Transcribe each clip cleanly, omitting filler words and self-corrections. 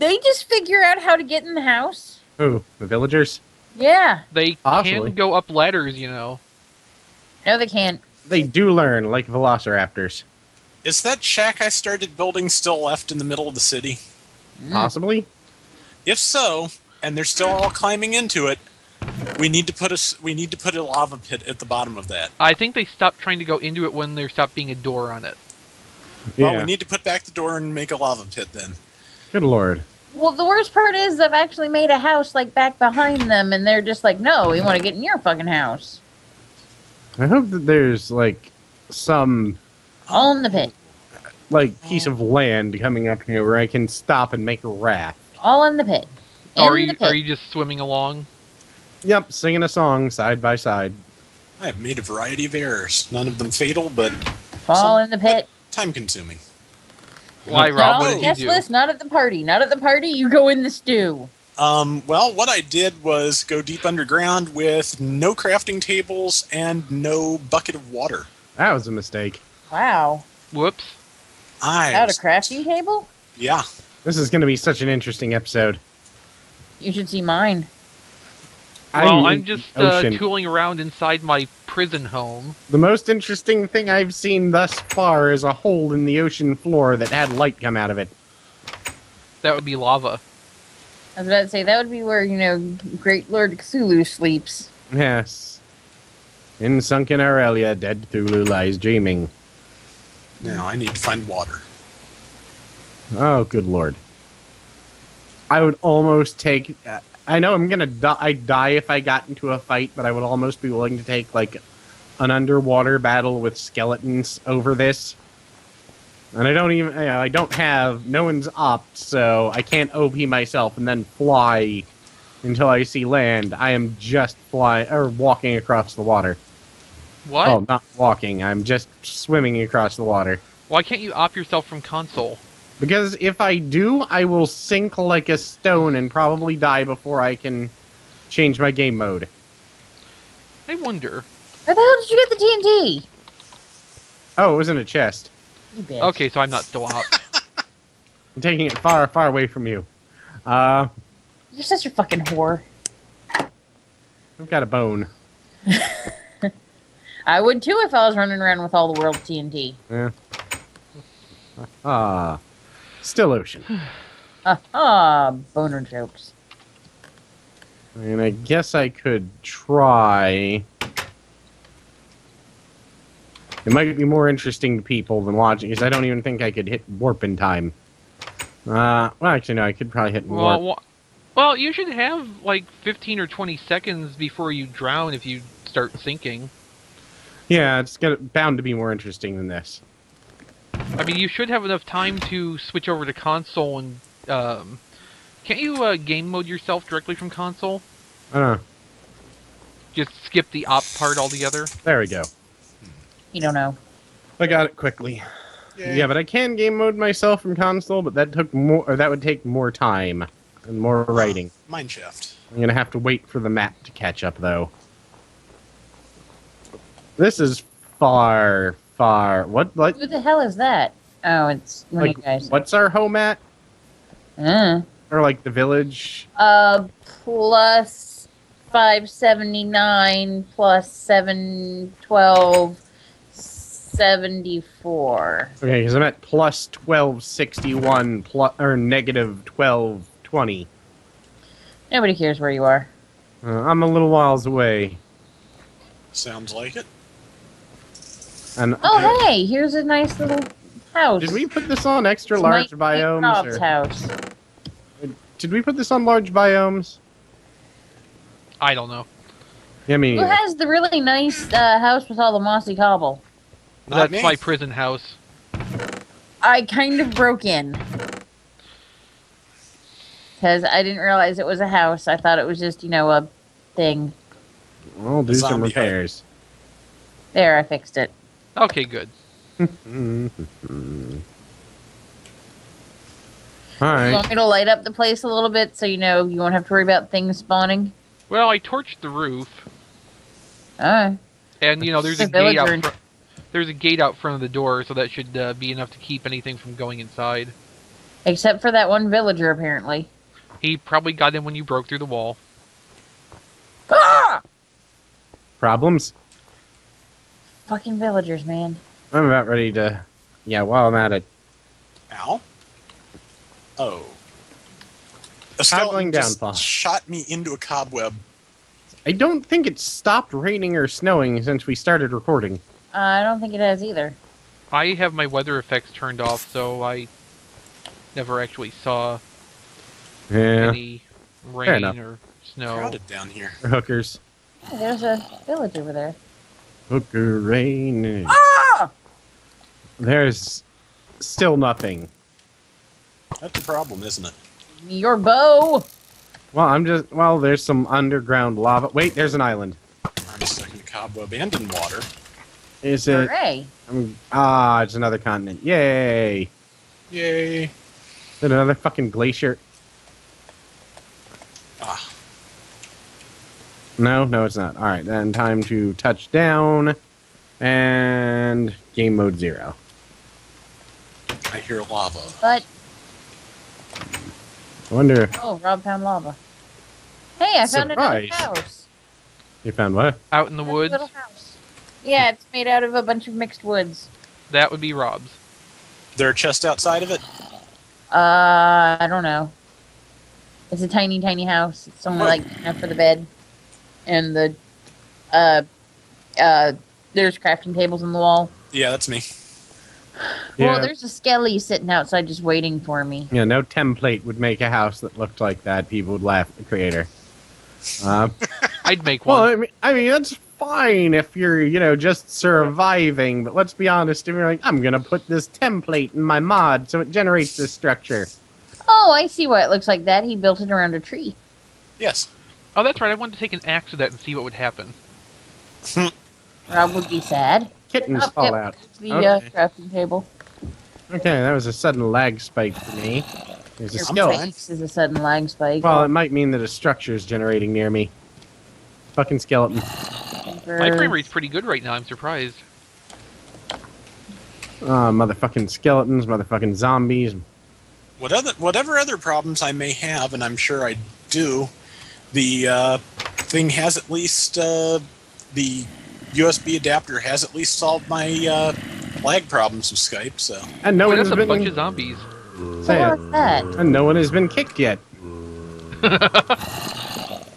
they just figure out how to get in the house? Who? The villagers? Yeah. They Possibly. can go up ladders, you know. No, they can't. They do learn, like velociraptors. Is that shack I started building still left in the middle of the city? Possibly? If so, and they're still all climbing into it, we need to put a lava pit at the bottom of that. I think they stopped trying to go into it when there stopped being a door on it. Well, we need to put back the door and make a lava pit then. Good lord. Well, the worst part is they've actually made a house like back behind them, and they're just like, no, we want to get in your fucking house. I hope that there's, like, some... All in the pit. like, piece of land coming up here where I can stop and make a raft. All in the pit. Are you just swimming along? Yep, singing a song side by side. I have made a variety of errors. None of them fatal, but... Fall in the pit. Time-consuming. Why, Rob? What did you guest do? list, not at the party. Not at the party, you go in the stew. Well, what I did was go deep underground with no crafting tables and no bucket of water. That was a mistake. Wow. Whoops. Without a crafting table? Yeah. This is going to be such an interesting episode. You should see mine. Well, I'm just tooling around inside my prison home. The most interesting thing I've seen thus far is a hole in the ocean floor that had light come out of it. That would be lava. I was about to say, that would be where, Great Lord Cthulhu sleeps. Yes. In sunken Aurelia, dead Cthulhu lies dreaming. Now I need to find water. Oh, good lord. I would almost take... I know I'm gonna I'd die if I got into a fight, but I would almost be willing to take, like, an underwater battle with skeletons over this. And I don't even... I don't have... No one's opt, so I can't OP myself and then fly until I see land. I am just walking across the water. What? Oh, not walking. I'm just swimming across the water. Why can't you op yourself from console? Because if I do, I will sink like a stone and probably die before I can change my game mode. I wonder. Where the hell did you get the TNT? Oh, it was in a chest. You bitch. Okay, so I'm not still op. I'm taking it far, far away from you. You're such a fucking whore. I've got a bone. I would too if I was running around with all the world TNT. Yeah. Still ocean. Boner jokes. And I guess I could try... It might be more interesting to people than watching, because I don't even think I could hit warp in time. Well, actually, no, I could probably hit warp. Well, you should have, like, 15 or 20 seconds before you drown if you start sinking. Yeah, it's bound to be more interesting than this. I mean, you should have enough time to switch over to console and, can't you, game mode yourself directly from console? I don't know. Just skip the op part altogether? There we go. You don't know. I got it quickly. Yay. Yeah, but I can game mode myself from console, but that would take more time and more writing. Mineshaft. I'm gonna have to wait for the map to catch up, though. This is far. What? Who the hell is that? Oh, it's one Like, of you guys. what's our home at? Or like the village? Plus 579 plus 712 74. Okay, because I'm at plus 1261 or negative 1220. Nobody cares where you are. I'm a little whiles away. Sounds like it. And Oh, hey, here's a nice little house. did we put this on extra large biomes? Rob's house. Did we put this on large biomes? I don't know. Yeah, I mean, Who has the really nice house with all the mossy cobble? Not That's me. my prison house. I kind of broke in. Because I didn't realize it was a house. I thought it was just, a thing. I'll do some Zombie repairs. There, I fixed it. Okay, good. Alright. You want me to light up the place a little bit so you won't have to worry about things spawning? Well, I torched the roof. Alright. And, there's a gate out front. There's a gate out front of the door, so that should be enough to keep anything from going inside. Except for that one villager, apparently. He probably got in when you broke through the wall. Ah! Problems? Fucking villagers, man. I'm about ready to... Yeah, while I'm at it. Ow. Oh. A Toggling skeleton just downfall. shot me into a cobweb. I don't think it stopped raining or snowing since we started recording. I don't think it has either. I have my weather effects turned off, so I never actually saw Yeah, any rain enough. or snow. Crowded down here. hookers. Oh, there's a village over there. Hooker rain. Ah! There's still nothing. That's the problem, isn't it? Your bow! Well, there's some underground lava. Wait, there's an island. I'm stuck in a cobweb and in water. Is it? Hooray! It's another continent. Yay! Yay. Is it another fucking glacier? Ah. No, it's not. All right, then time to touch down and game mode 0. I hear lava. But, I wonder. oh, Rob found lava. Hey, I found another Surprise. house. You found what? Out in the Another woods, little house. Yeah, it's made out of a bunch of mixed woods. that would be Rob's. There a chest outside of it? I don't know. It's a tiny, tiny house. It's only like enough for the bed. And the, there's crafting tables on the wall. Yeah, that's me. Well, there's a skelly sitting outside just waiting for me. Yeah, no template would make a house that looked like that. People would laugh at the creator. I'd make Well, one. I mean, that's fine if you're, just surviving. But let's be honest. If you're like, I'm gonna put this template in my mod so it generates this structure. Oh, I see why it looks like that. He built it around a tree. Yes. Oh, that's right. I wanted to take an axe to that and see what would happen. Rob would be sad. Kittens Oh, fall yep, out. it's the Okay. crafting table. Okay, that was a sudden lag spike for me. There's a Your skeleton. face is a sudden lag spike. Well, it might mean that a structure is generating near me. Fucking skeleton. My frame rate's pretty good right now. I'm surprised. Motherfucking skeletons, motherfucking zombies. Whatever other problems I may have, and I'm sure I do, the thing has at least the USB adapter has at least solved my lag problems with Skype. So And no Oh, one that's has a bunch been of zombies. say it. What's that? And no one has been kicked yet.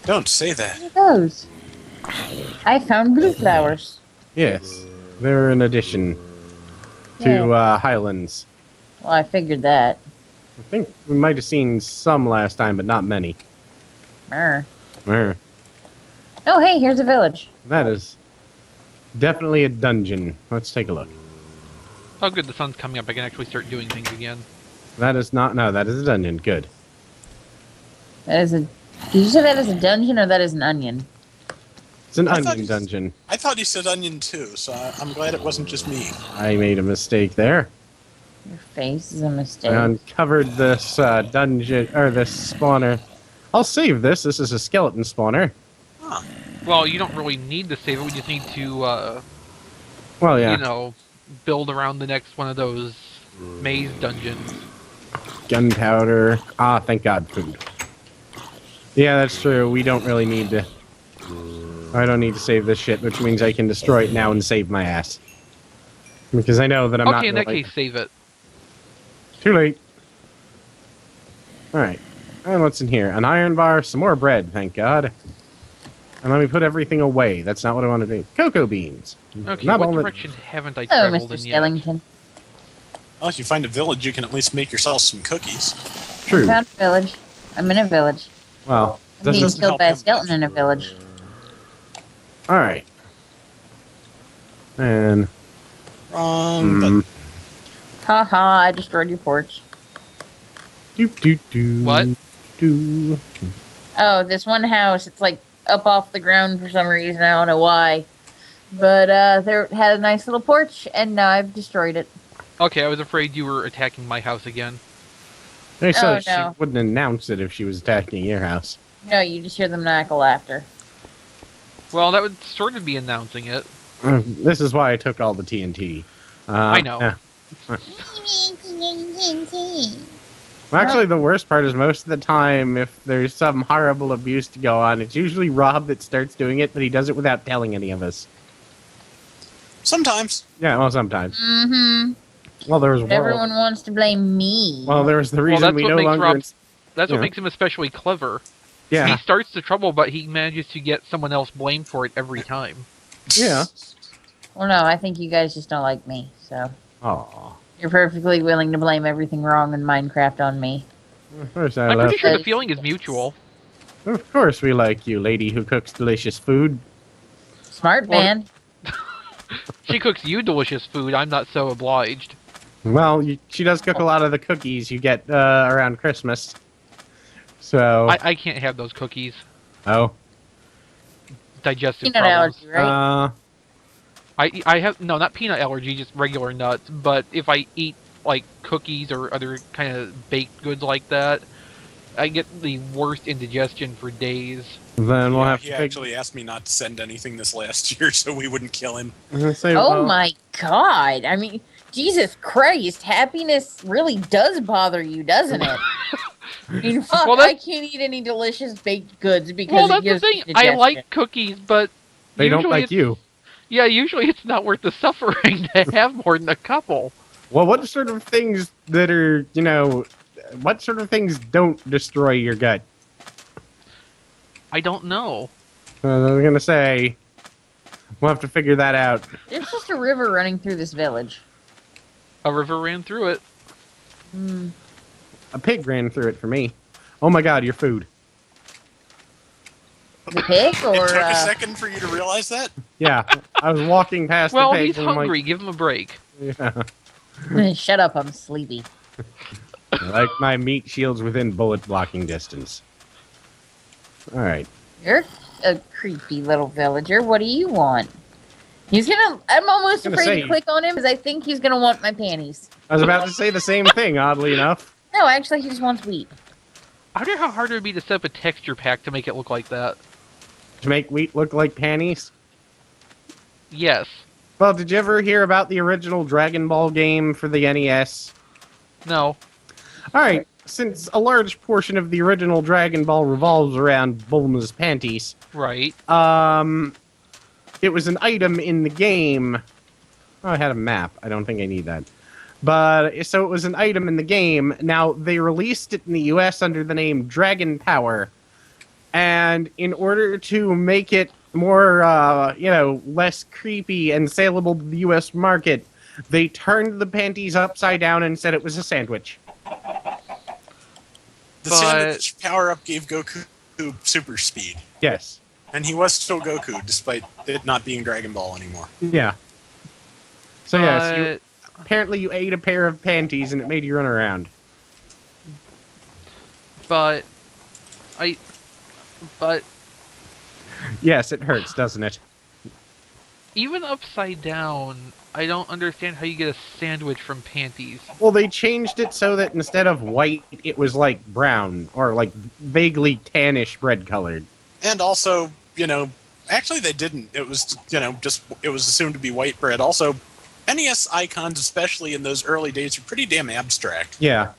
don't say that. Where are those? I found blue flowers. Yes, they're an addition to Highlands. Well, I figured that. I think we might have seen some last time, but not many. Mer. Er, Oh, hey, here's a village. That is definitely a dungeon. Let's take a look. Oh, good. The sun's coming up. I can actually start doing things again. That is not. No, that is a dungeon. Good. That is a. Did you say that is a dungeon or that is an onion? It's an I thought onion you- dungeon. I thought you said onion too, so I'm glad it wasn't just me. I made a mistake there. Your face is a mistake. I uncovered this dungeon or this spawner. I'll save this. This is a skeleton spawner. Huh. Well, you don't really need to save it. We just need to, Well, yeah. you know, build around the next one of those maze dungeons. Gunpowder. Ah, thank God, food. Yeah, that's true. We don't really need to. I don't need to save this shit, which means I can destroy it now and save my ass. Because I know that I'm not. Okay, in that gonna, case, save it. Too late. All right. And what's in here? An iron bar, some more bread, thank God. And let me put everything away. That's not what I want to do. Cocoa beans. Okay, Not what all that- direction haven't I Oh, traveled Mr. in yet? Skellington. Well, if you find a village, you can at least make yourself some cookies. I True. found a village. I'm in a village. Well, I'm being doesn't. killed help by a him skeleton much. in a village. All right. And Wrong. mm, Haha, I destroyed your porch. do. What? Do. Oh, this one house, it's like up off the ground for some reason. I don't know why. But there had a nice little porch, and now I've destroyed it. Okay, I was afraid you were attacking my house again. They said Oh, no. she wouldn't announce it if she was attacking your house. No, you just hear the maniacal laughter. Well, that would sort of be announcing it. This is why I took all the TNT. I know. yeah. Well, actually, the worst part is most of the time, if there's some horrible abuse to go on, it's usually Rob that starts doing it, but he does it without telling any of us. Sometimes. Yeah, well, sometimes. Mm-hmm. Well, there was But everyone wants to blame me. Well, there was the Well, reason that's we what no makes longer. Rob. That's Yeah. what makes him especially clever. Yeah, He starts the trouble, but he manages to get someone else blamed for it every time. yeah. Well, no, I think you guys just don't like me, so... Oh, You're perfectly willing to blame everything wrong in Minecraft on me. of course I I'm love. pretty sure the feeling is mutual. Of course we like you, lady who cooks delicious food. Smart Well, man. She cooks you delicious food. I'm not so obliged. Well, she does cook a lot of the cookies you get around Christmas. So, I can't have those cookies. oh, Digestive Peanut problems. allergy, right? I have no, not peanut allergy, just regular nuts. But if I eat like cookies or other kind of baked goods like that, I get the worst indigestion for days. then we'll have He to actually asked me not to send anything this last year so we wouldn't kill him. say, Oh well, my god. I mean, Jesus Christ. Happiness really does bother you, doesn't it? I mean, fuck, Well, I can't eat any delicious baked goods because Well, it that's the gives thing. me I indigestion. like cookies, but They don't usually like it's- you. Yeah, usually it's not worth the suffering to have more than a couple. Well, what sort of things that are, what sort of things don't destroy your gut? I don't know. I was gonna say, we'll have to figure that out. There's just a river running through this village. A river ran through it. Hmm. A pig ran through it for me. Oh my god, your food. The pig or It took a second for you to realize that? Yeah, I was walking past Well, the pig he's and I'm hungry. Give him a break. like, yeah. Shut up, I'm sleepy. I like my meat shields within bullet blocking distance. Alright. You're a creepy little villager. What do you want? I'm almost Gonna afraid say- to click on him because I think he's gonna want my panties. I was about to say the same thing, oddly enough. No, actually, he just wants wheat. I wonder how hard it would be to set up a texture pack to make it look like that. To make wheat look like panties. Yes. Well, did you ever hear about the original Dragon Ball game for the NES? No. Alright, since a large portion of the original Dragon Ball revolves around Bulma's panties, Right. it was an item in the game. Oh, I had a map. I don't think I need that. But, so it was an item in the game. Now, they released it in the US under the name Dragon Power. And in order to make it more, less creepy and saleable to the US market, they turned the panties upside down and said it was a sandwich. The But- sandwich power-up gave Goku super speed. Yes. And he was still Goku, despite it not being Dragon Ball anymore. Yeah. So, yes, But- apparently you ate a pair of panties and it made you run around. But Yes, it hurts, doesn't it? even upside down, I don't understand how you get a sandwich from panties. Well, they changed it so that instead of white, it was like brown or like vaguely tannish bread colored. And also, actually they didn't. It was, it was assumed to be white bread. Also, NES icons, especially in those early days, are pretty damn abstract. Yeah.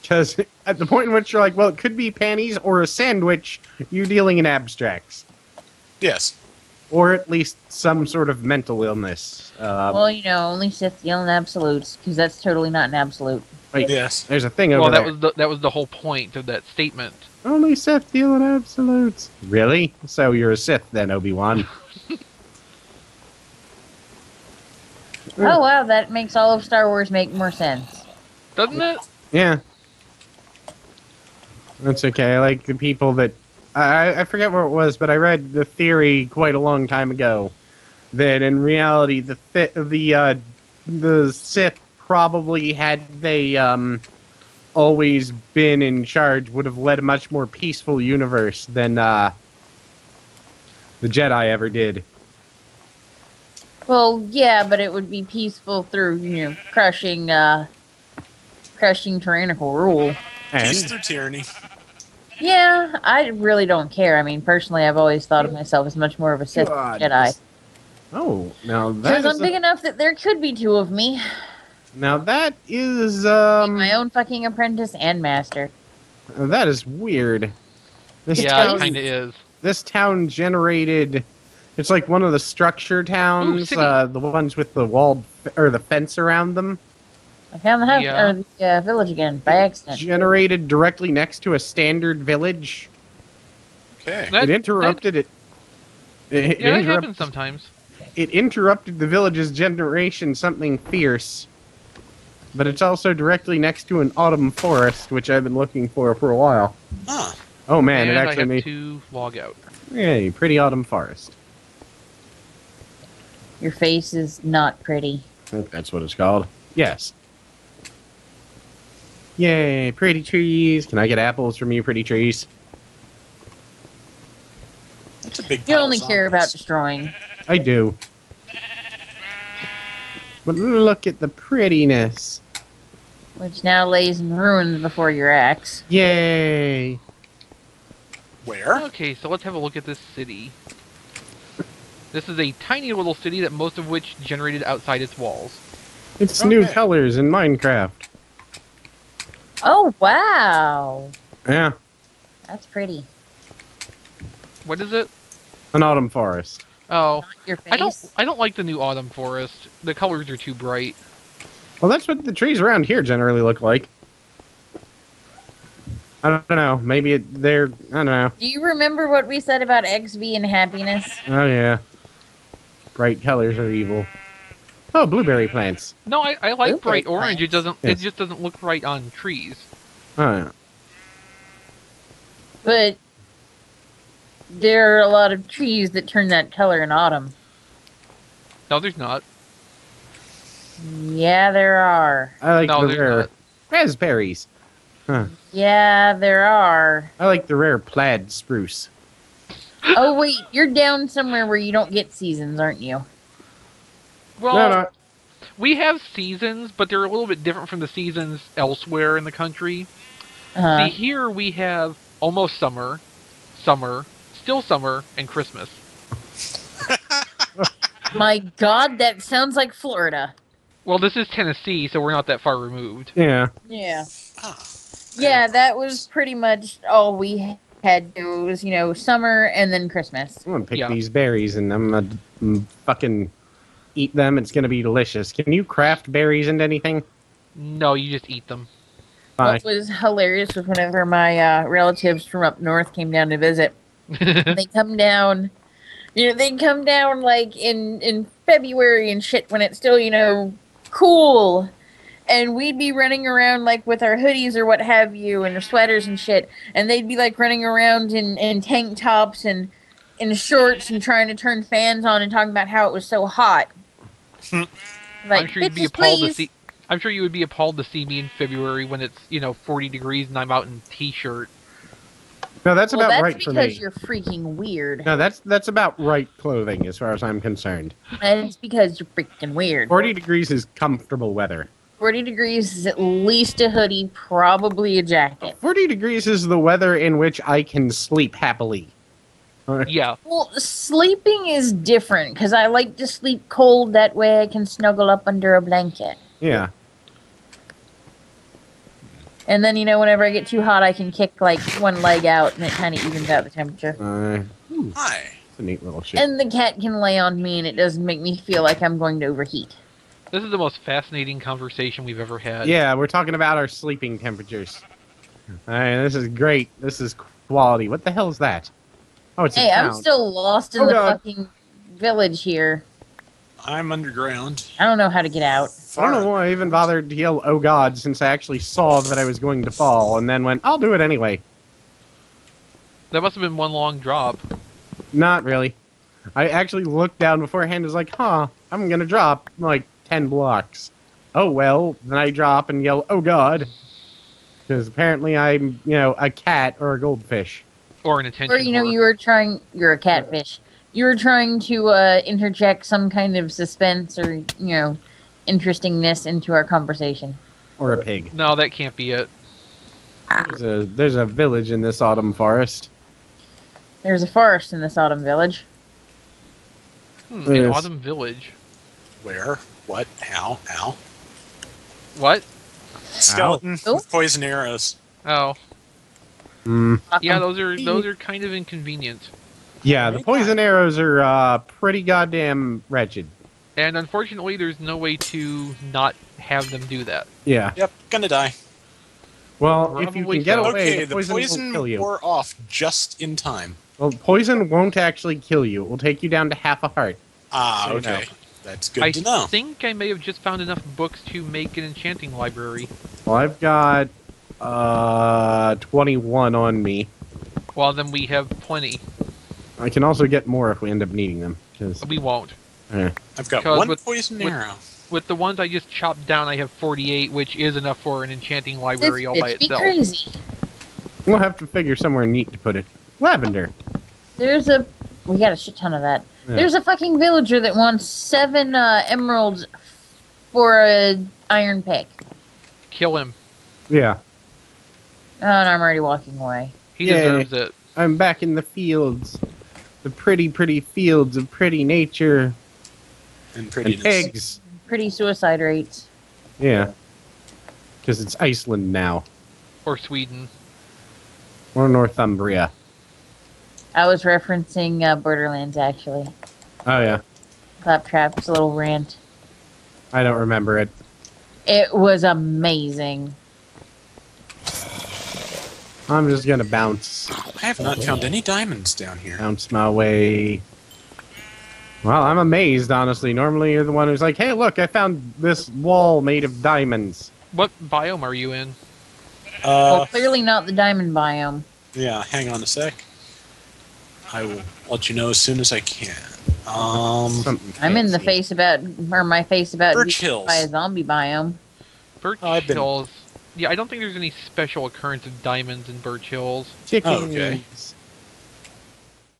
Because at the point in which you're like, well, it could be panties or a sandwich, you're dealing in abstracts. Yes. Or at least some sort of mental illness. Well, only Sith deal in absolutes, because that's totally not an absolute. Wait, Yes. there's a thing over Well, there. that was the whole point of that statement. Only Sith deal in absolutes. Really? So you're a Sith then, Obi-Wan. Oh, wow, that makes all of Star Wars make more sense. Doesn't it? Yeah. That's okay. I like the people that... I forget where it was, but I read the theory quite a long time ago that in reality the Sith probably, had they always been in charge, would have led a much more peaceful universe than the Jedi ever did. Well, yeah, but it would be peaceful through, crushing tyrannical rule. Peace And through tyranny. Yeah, I really don't care. I mean, personally, I've always thought of myself as much more of a Sith God. Jedi. oh, now that Because is I'm big enough that there could be two of me. Now that is My own fucking apprentice and master. that is weird. This Yeah, town, it kind of is. this town generated. It's like one of the structure towns, city. the ones with the walled or the fence around them, I found the house Yeah. or the village again by accident. generated directly next to a standard village. Okay. That- It interrupted it. It, Yeah, that interrupt- happens sometimes. it interrupted the village's generation something fierce. But it's also directly next to an autumn forest, which I've been looking for a while. Huh. Oh man, and it I actually have made to log out. Yay, pretty autumn forest. Your face is not pretty. I think that's what it's called. Yes. Yay, pretty trees. Can I get apples from you, pretty trees? That's a big You pile only of care about zombies. destroying. I do. But look at the prettiness. Which now lays in ruins before your axe. Yay. Where? Okay, so let's have a look at this city. This is a tiny little city that most of which generated outside its walls. It's new Okay. colors in Minecraft. Oh wow, Yeah, that's pretty. What is it? an autumn forest. Oh, Your face. I don't like the new autumn forest. The colors are too bright. Well, that's what the trees around here generally look like. I don't know. Maybe they're... I don't know. Do you remember what we said about ExVee and happiness? Oh, yeah. Bright colors are evil. Oh, blueberry plants. No, I like Ooh, bright big orange. It doesn't. Yes. It just doesn't look right on trees. Oh, yeah. But there are a lot of trees that turn that color in autumn. No, there's not. Yeah, there are. I like No, the there's rare not. raspberries. Huh. Yeah, there are. I like the rare plaid spruce. Oh wait, you're down somewhere where you don't get seasons, aren't you? Well, No. we have seasons, but they're a little bit different from the seasons elsewhere in the country. Uh-huh. See, here we have almost summer, summer, still summer, and Christmas. My God, that sounds like Florida. Well, this is Tennessee, so we're not that far removed. Yeah. Yeah. Ah. Yeah, that was pretty much all we had to do was, summer and then Christmas. I'm gonna pick Yeah. these berries and I'm gonna fucking eat them. It's gonna be delicious. Can you craft berries into anything? No, you just eat them. Fine. What was hilarious was whenever my relatives from up north came down to visit, they come down, they come down like in February and shit when it's still, cool. And we'd be running around like with our hoodies or what have you and our sweaters and shit. And they'd be like running around in tank tops and in shorts and trying to turn fans on and talking about how it was so hot. Like, I'm sure you'd be "Bitches, appalled to please." see. I'm sure you would be appalled to see me in February when it's 40 degrees and I'm out in t-shirt. No, that's Well, about that's right for because me. you're freaking weird. No, that's about right clothing as far as I'm concerned. And it's because you're freaking weird. 40 degrees is comfortable weather. 40 degrees is at least a hoodie, probably a jacket. 40 degrees is the weather in which I can sleep happily. Yeah, Well, sleeping is different because I like to sleep cold. That way I can snuggle up under a blanket. Yeah. And then, whenever I get too hot, I can kick like one leg out and it kind of evens out the temperature. Hi. It's a neat little shit. And the cat can lay on me and it doesn't make me feel like I'm going to overheat. this is the most fascinating conversation we've ever had. Yeah, we're talking about our sleeping temperatures. Alright, this is great. This is quality. What the hell is that? Oh, it's Hey, a I'm town. still lost in Oh, the God. fucking village here. I'm underground. I don't know how to get out. I don't know why I even bothered to yell, oh god, since I actually saw that I was going to fall, and then went, I'll do it anyway. That must have been one long drop. Not really. I actually looked down beforehand and was like, I'm gonna drop, like, 10 blocks. Oh well, then I drop and yell, oh god. Because apparently I'm, a cat or a goldfish. Or an attention Or, whore. you're a catfish. You were trying to interject some kind of suspense or, interestingness into our conversation. Or a pig. No, that can't be it. There's a village in this autumn forest. There's a forest in this autumn village. An Yes. autumn village. Where? What? How? What? Skeleton Ow. with poison arrows. Oh, Mm. yeah. Those are kind of inconvenient. Yeah, the poison arrows are pretty goddamn wretched. And unfortunately, there's no way to not have them do that. Yeah. Yep, gonna die. Well, if you Probably can get so. away, Okay, the poison won't kill you. wore off just in time. Well, poison won't actually kill you. It will take you down to half a heart. Ah, So you okay. know. That's good I to know. think I may have just found enough books to make an enchanting library. Well, I've got 21 on me. Well, then we have plenty. I can also get more if we end up needing them. 'Cause- We won't. eh. I've got 'Cause one with- poison with- arrow. With the ones I just chopped down, I have 48, which is enough for an enchanting library all by This be itself. crazy. We'll have to figure somewhere neat to put it. Lavender. We got a shit ton of that. Yeah. There's a fucking villager that wants 7 emeralds for a iron pick. Kill him. Yeah. Oh, and I'm already walking away. He Yay. deserves it. I'm back in the fields. The pretty, pretty fields of pretty nature. And And prettiness. pigs. Pretty suicide rates. Yeah. Because it's Iceland now. Or Sweden. Or Northumbria. I was referencing Borderlands, actually. Oh, yeah. Claptrap's little rant. I don't remember it. It was amazing. I'm just gonna bounce. I have not found any diamonds down here. Bounce my way. Well, I'm amazed, honestly. Normally, you're the one who's like, hey, look, I found this wall made of diamonds. What biome are you in? Well, clearly not the diamond biome. Yeah, hang on a sec. I will let you know as soon as I can. Something I'm in the fancy. face about, or my face about Birch being Hills. by a zombie biome. Birch I've been- Hills. Yeah, I don't think there's any special occurrence of diamonds in Birch Hills. Chickens. Oh, okay.